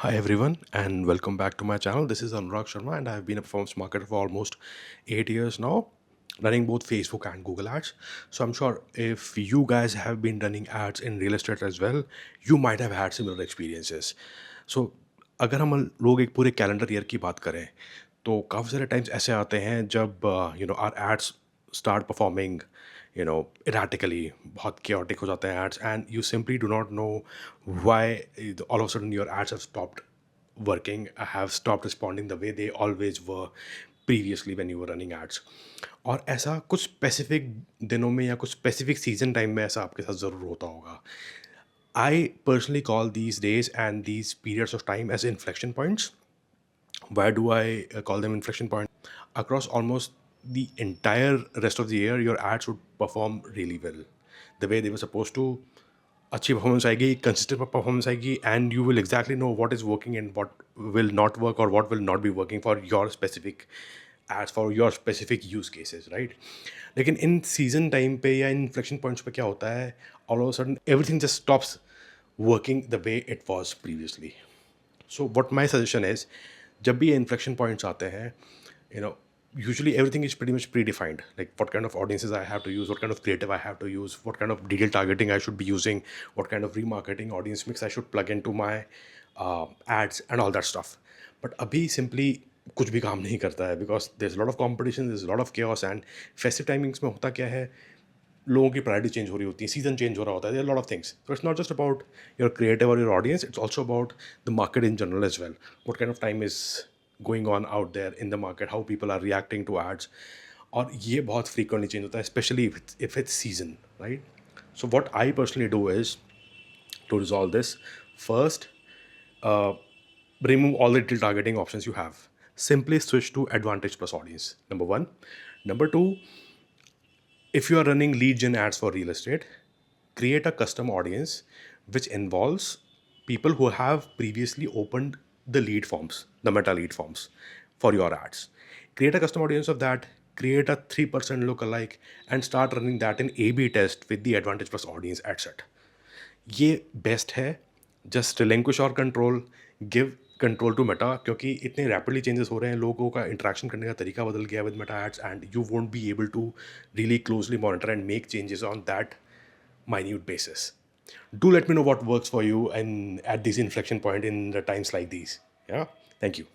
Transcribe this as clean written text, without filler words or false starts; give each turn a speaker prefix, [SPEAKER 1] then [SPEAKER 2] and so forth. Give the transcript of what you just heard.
[SPEAKER 1] Hi everyone, and welcome back to my channel. This is Anurag Sharma, and I've been a performance marketer for almost 8 years now, running both Facebook and Google ads. So I'm sure if you guys have been running ads in real estate as well, you might have had similar experiences. So अगर हम लोग एक पूरे calendar year की बात करें तो काफ़ी सारे टाइम्स ऐसे आते हैं जब our ads start performing erratically, बहुत chaotic हो जाते हैं ads and you simply do not know why all of a sudden your ads have stopped working, have stopped responding the way they always were previously when you were running ads. और ऐसा कुछ specific दिनों में या कुछ specific season time में ऐसा आपके साथ ज़रूर होता होगा. I personally call these days and these periods of time as inflection points. Why do I call them inflection points? Across almost the entire rest of the year, your ads would perform really well, the way they were supposed to. अच्छी performance आएगी, consistent performance आएगी, and you will exactly know what is working and what will not work और what will not be working for your specific ads, for your specific use cases, right. लेकिन in season time पे या इन inflection points पे क्या होता है, all of sudden everything just stops working the way it was previously. So what my suggestion is, जब भी ये इन्फ्लेक्शन पॉइंट्स आते हैं, you know usually everything is pretty much predefined, like what kind of audiences I have to use, what kind of creative I have to use, what kind of detailed targeting I should be using, what kind of remarketing audience mix I should plug into my ads and all that stuff. But abhi simply कुछ भी काम नहीं करता है, because there's a lot of competition, there's a lot of chaos, and festive timings में होता क्या है, लोगों की प्रायोरिटी चेंज हो रही होती है, सीजन चेंज हो रहा होता है, lot of things. So it's not just about your creative और your audience, it's also about the market in general as well. What kind of time is going on out there in the market, how people are reacting to ads. और ये बहुत frequently change होता है, specially if it's season, right. So what I personally do is to resolve this. First, remove all the detailed targeting options you have. Simply switch to Advantage Plus Audience, number one. Number two, if you are running lead gen ads for real estate, create a custom audience which involves people who have previously opened the lead forms, the meta lead forms for your ads. Create a custom audience of that, create a 3% lookalike, and start running that in A B test with the Advantage Plus Audience ad set. ये best है. Just relinquish और control, give control to Meta, क्योंकि इतने rapidly changes हो रहे हैं, लोगों का इंटरेक्शन करने का तरीका बदल गया with Meta ads, and you won't be able to really closely monitor and make changes on that minute basis. Do let me know what works for you and at this inflection point in the times like these. Yeah, thank you.